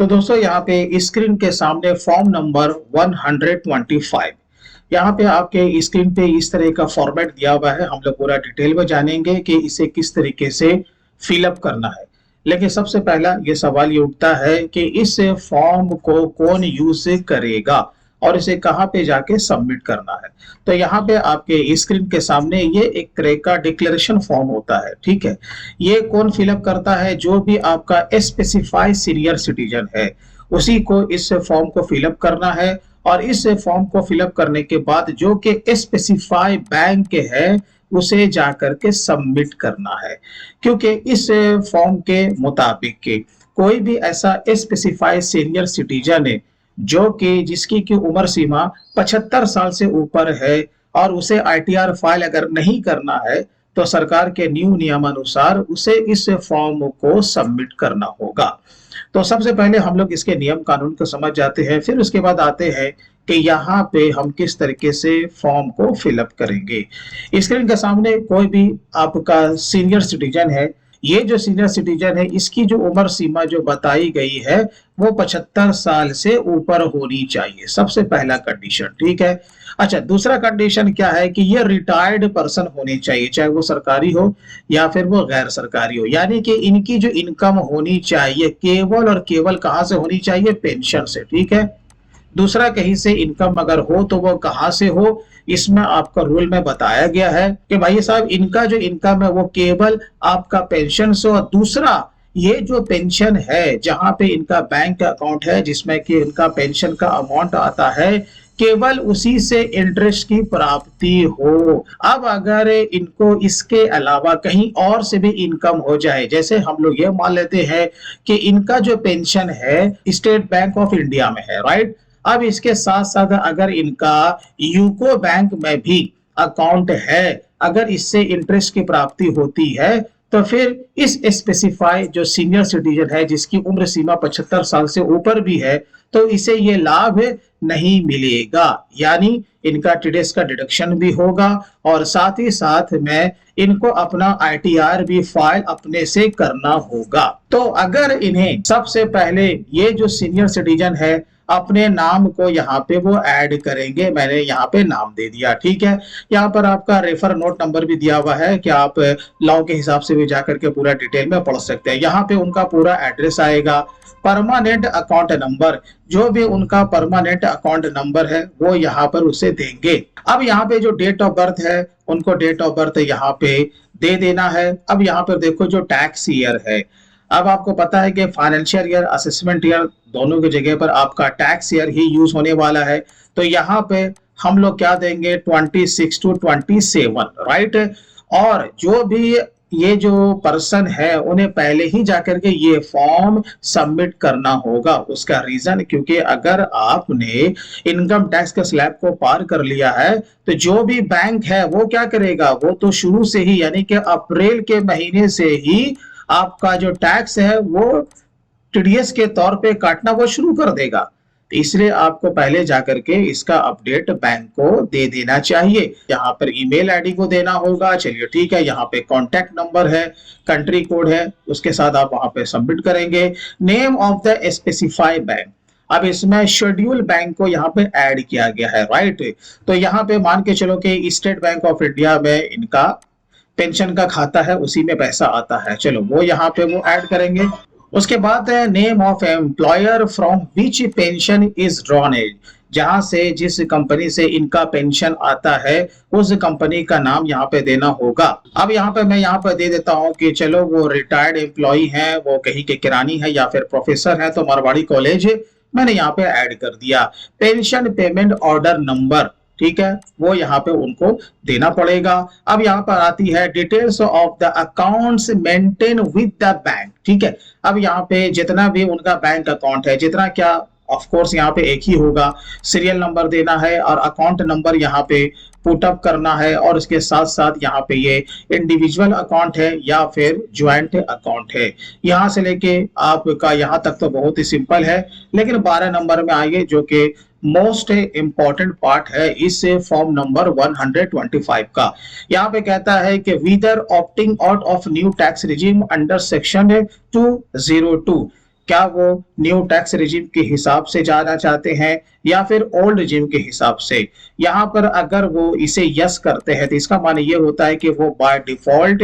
तो दोस्तों यहाँ पे स्क्रीन के सामने फॉर्म नंबर 125, यहाँ पे आपके स्क्रीन पे इस तरह का फॉर्मेट दिया हुआ है। हम लोग पूरा डिटेल में जानेंगे कि इसे किस तरीके से फिलअप करना है। लेकिन सबसे पहला ये सवाल ये उठता है कि इस फॉर्म को कौन यूज करेगा और इसे कहाँ पे जाके सबमिट करना है। तो यहाँ पे आपके स्क्रीन के सामने ये एक तरह का डिक्लेरेशन फॉर्म होता है, ठीक है। ये कौन फिलअप करता है? जो भी आपका स्पेसिफाई सीनियर सिटीजन है उसी को इस फॉर्म को फिलअप करना है। और इस फॉर्म को फिलअप करने के बाद जो कि स्पेसिफाई बैंक है उसे जाकर के सबमिट करना है, क्योंकि इस फॉर्म के मुताबिक के कोई भी ऐसा स्पेसिफाई सीनियर सिटीजन है जो कि जिसकी की उम्र सीमा 75 साल से ऊपर है और उसे आईटीआर फाइल अगर नहीं करना है तो सरकार के न्यू नियमानुसार उसे इस फॉर्म को सबमिट करना होगा। तो सबसे पहले हम लोग इसके नियम कानून को समझ जाते हैं, फिर उसके बाद आते हैं कि यहाँ पे हम किस तरीके से फॉर्म को फिलअप करेंगे। स्क्रीन के सामने कोई भी आपका सीनियर सिटीजन है, ये जो सीनियर सिटीजन है इसकी जो उम्र सीमा जो बताई गई है वो 75 साल से ऊपर होनी चाहिए, सबसे पहला कंडीशन, ठीक है। अच्छा, दूसरा कंडीशन क्या है कि ये रिटायर्ड पर्सन होनी चाहिए, चाहे वो सरकारी हो या फिर वो गैर सरकारी हो। यानी कि इनकी जो इनकम होनी चाहिए केवल और केवल कहां से होनी चाहिए? पेंशन से, ठीक है। दूसरा कहीं से इनकम अगर हो तो वो कहां से हो, इसमें आपका रूल में बताया गया है कि भाई साहब इनका जो इनकम है वो केवल आपका पेंशन से। और दूसरा, ये जो पेंशन है जहां पे इनका बैंक अकाउंट है जिसमें कि इनका पेंशन का अमाउंट आता है, केवल उसी से इंटरेस्ट की प्राप्ति हो। अब अगर इनको इसके अलावा कहीं और से भी इनकम हो जाए, जैसे हम लोग ये मान लेते हैं कि इनका जो पेंशन है स्टेट बैंक ऑफ इंडिया में है, राइट। अब इसके साथ साथ अगर इनका यूको बैंक में भी अकाउंट है, अगर इससे इंटरेस्ट की प्राप्ति होती है तो फिर इस स्पेसिफाई जो सीनियर सिटीजन है जिसकी उम्र सीमा 75 साल से ऊपर भी है तो इसे ये लाभ नहीं मिलेगा। यानी इनका टीडीएस का डिडक्शन भी होगा और साथ ही साथ में इनको अपना आईटीआर भी फाइल अपने से करना होगा। तो अगर इन्हें सबसे पहले ये जो सीनियर सिटीजन है अपने नाम को यहाँ पे वो ऐड करेंगे, मैंने यहाँ पे नाम दे दिया, ठीक है। यहाँ पर आपका रेफर नोट नंबर भी दिया हुआ है कि आप लॉ के हिसाब से भी जाकर के पूरा डिटेल में पढ़ सकते हैं। यहाँ पे उनका पूरा एड्रेस आएगा, परमानेंट अकाउंट नंबर, जो भी उनका परमानेंट अकाउंट नंबर है वो यहाँ पर उसे देंगे। अब यहाँ पे जो डेट ऑफ बर्थ है उनको डेट ऑफ बर्थ यहाँ पे दे देना है। अब यहाँ पर देखो जो टैक्स ईयर है, अब आपको पता है कि फाइनेंशियल ईयर, असेसमेंट ईयर दोनों की जगह पर आपका टैक्स ईयर ही यूज होने वाला है। तो यहाँ पे हम लोग क्या देंगे? 26 to 27, राइट। और जो भी ये जो पर्सन है उन्हें पहले ही जाकर के ये फॉर्म सबमिट करना होगा। उसका रीजन, क्योंकि अगर आपने इनकम टैक्स के स्लैब को पार कर लिया है तो जो भी बैंक है वो क्या करेगा? वो तो शुरू से ही यानी कि अप्रैल के महीने से ही आपका जो टैक्स है वो टीडीएस के तौर पे काटना वो शुरू कर देगा। तो इसलिए आपको पहले जाकर के इसका अपडेट बैंक को दे देना चाहिए। यहाँ पर ईमेल आईडी को देना होगा, चलिए ठीक है। यहाँ पे कॉन्टैक्ट नंबर है, कंट्री कोड है, उसके साथ आप वहां पे सबमिट करेंगे। Name of the specify bank, अब इसमें शेड्यूल बैंक को यहाँ पे ऐड किया गया है, राइट। तो यहाँ पे मान के चलो कि स्टेट बैंक ऑफ इंडिया में इनका पेंशन का खाता है, उसी में पैसा आता है, चलो वो यहाँ पे वो ऐड करेंगे। उसके बाद है name of employer from which pension is drawn, जहां से जिस कंपनी से इनका पेंशन आता है उस कंपनी का नाम यहाँ पे देना होगा। अब यहाँ पे मैं यहाँ पे दे देता हूँ कि चलो वो रिटायर्ड एम्प्लॉय है, वो कहीं के किरानी है या फिर प्रोफेसर है, तो मारवाड़ी कॉलेज मैंने यहाँ पे ऐड कर दिया। पेंशन पेमेंट ऑर्डर नंबर, ठीक है, वो यहाँ पे उनको देना पड़ेगा। अब यहाँ पर आती है details of the accounts maintain with the bank, ठीक है। अब यहाँ पे जितना भी उनका बैंक अकाउंट है, जितना क्या, ऑफ कोर्स यहाँ पे एक ही होगा, सीरियल नंबर देना है और अकाउंट नंबर यहाँ पे पुट अप करना है। और उसके साथ साथ यहाँ पे ये इंडिविजुअल अकाउंट है या फिर ज्वाइंट अकाउंट है। यहाँ से लेके आपका यहाँ तक तो बहुत ही सिंपल है, लेकिन 12 नंबर में आइए जो कि मोस्ट इंपॉर्टेंट पार्ट है इस फॉर्म नंबर 125 का। यहाँ पे कहता है कि whether opting out of new tax regime under section 202, क्या वो न्यू टैक्स रिजिम के हिसाब से जाना चाहते हैं या फिर ओल्ड रिजिम के हिसाब से। यहाँ पर अगर वो इसे यस करते हैं तो इसका माने ये होता है कि वो बाय डिफॉल्ट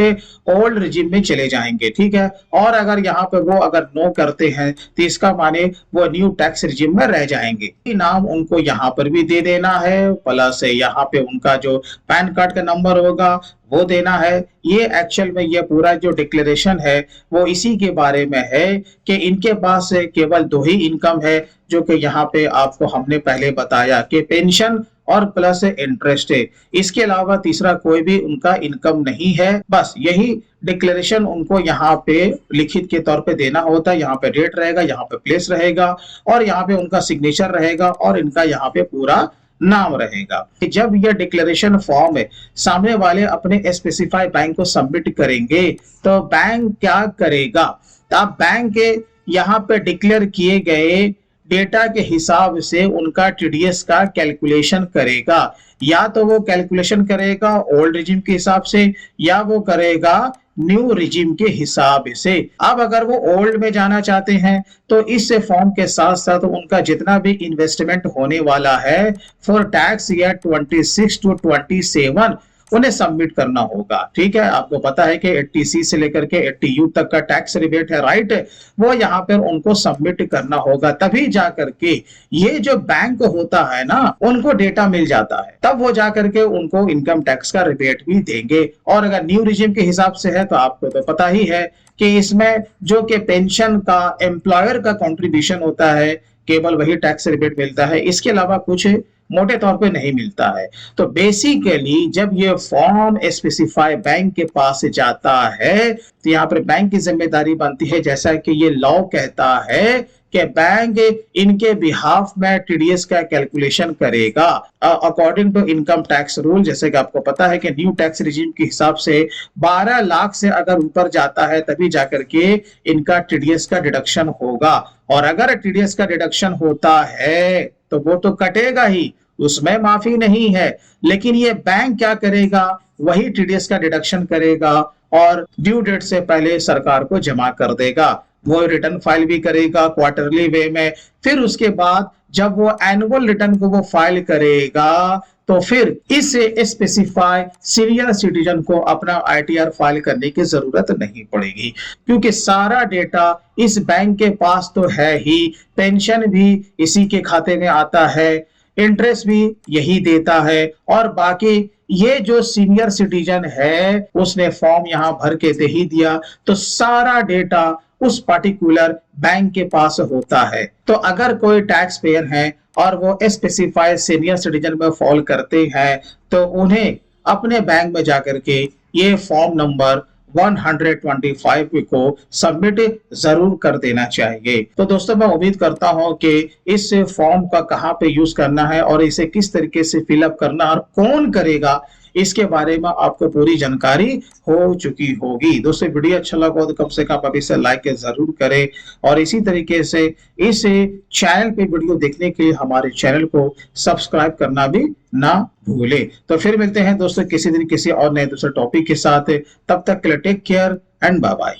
ओल्ड रिजिम में चले जाएंगे, ठीक है। और अगर यहाँ पे वो अगर नो करते हैं तो इसका माने वो न्यू टैक्स रिजिम में रह जाएंगे। नाम उनको यहाँ पर भी दे देना है, प्लस यहाँ पे उनका जो पैन कार्ड का नंबर होगा वो देना है। ये एक्चुअल में ये पूरा जो डिक्लेरेशन है वो इसी के बारे में है कि इनके पास केवल दो ही इनकम है, जो कि यहाँ पे आपको हमने पहले बताया कि पेंशन और प्लस इंटरेस्ट है। इसके अलावा तीसरा कोई भी उनका इनकम नहीं है। बस यही डिक्लेरेशन उनको यहाँ पे लिखित के तौर पे देना होता है। यहाँ पे डेट रहेगा, यहाँ पे प्लेस रहेगा और यहाँ पे उनका सिग्नेचर रहेगा और इनका यहाँ पे पूरा नाम रहेगा। जब यह डिक्लेरेशन फॉर्म सामने वाले अपने स्पेसिफाइड बैंक को सबमिट करेंगे तो बैंक क्या करेगा, तो बैंक के यहाँ पे डिक्लेयर किए गए डेटा के हिसाब से उनका टीडीएस का कैलकुलेशन करेगा। या तो वो कैलकुलेशन करेगा ओल्ड रिजिम के हिसाब से या वो करेगा न्यू रिजिम के हिसाब से। अब अगर वो ओल्ड में जाना चाहते हैं तो इस फॉर्म के साथ साथ उनका जितना भी इन्वेस्टमेंट होने वाला है फॉर टैक्स ईयर 26 to 27 उन्हें सबमिट करना होगा, ठीक है। आपको पता है कि 80C से लेकर के 80U तक का टैक्स रिबेट है, राइट, वो यहाँ पर उनको सबमिट करना होगा। तभी जाकर के ये जो बैंक होता है ना उनको डेटा मिल जाता है, तब वो जाकर के उनको इनकम टैक्स का रिबेट भी देंगे। और अगर न्यू रिजिम के हिसाब से है तो आपको तो पता ही है कि इसमें जो कि पेंशन का एम्प्लॉयर का कंट्रीब्यूशन होता है केवल वही टैक्स रिबेट मिलता है, इसके अलावा कुछ मोटे तौर पे नहीं मिलता है। तो बेसिकली जब ये फॉर्म स्पेसिफाई बैंक के पास जाता है तो यहाँ पर बैंक की जिम्मेदारी बनती है, जैसा कि ये लॉ कहता है कि बैंक इनके बिहाफ में टीडीएस का कैलकुलेशन करेगा according to income tax rule. जैसे कि आपको पता है कि न्यू टैक्स रिजिम के हिसाब से 12 लाख से अगर ऊपर जाता है तभी जाकर के इनका टीडीएस का डिडक्शन होगा। और अगर टीडीएस का डिडक्शन होता है तो वो तो कटेगा ही, उसमें माफी नहीं है। लेकिन ये बैंक क्या करेगा, वही टीडीएस का डिडक्शन करेगा और ड्यू डेट से पहले सरकार को जमा कर देगा। वो रिटर्न फाइल भी करेगा क्वार्टरली वे में। फिर उसके बाद जब वो एनुअल रिटर्न को वो फाइल करेगा तो फिर इस स्पेसिफाई सीनियर सिटीजन को अपना आईटीआर फाइल करने की जरूरत नहीं पड़ेगी, क्योंकि सारा डेटा इस बैंक के पास तो है ही। पेंशन भी इसी के खाते में आता है, इंटरेस्ट भी यही देता है और बाकी ये जो सीनियर सिटीजन है उसने फॉर्म यहां भर के दे ही दिया तो सारा डेटा उस पर्टिकुलर बैंक के पास होता है। तो अगर कोई टैक्स पेयर है और वो स्पेसिफाइड सीनियर सिटीजन में फॉल करते हैं तो उन्हें अपने बैंक में जाकर के ये फॉर्म नंबर 125 को सबमिट जरूर कर देना चाहिए। तो दोस्तों मैं उम्मीद करता हूं कि इस फॉर्म का कहां पे यूज करना है और इसे किस तरीके से फिलअप करना और कौन करेगा इसके बारे में आपको पूरी जानकारी हो चुकी होगी। दोस्तों वीडियो अच्छा लगा तो कम से कम अभी से लाइक जरूर करें और इसी तरीके से इस चैनल पे वीडियो देखने के लिए हमारे चैनल को सब्सक्राइब करना भी ना भूले। तो फिर मिलते हैं दोस्तों किसी दिन किसी और नए दूसरे टॉपिक के साथ, तब तक के लिए take care and bye bye.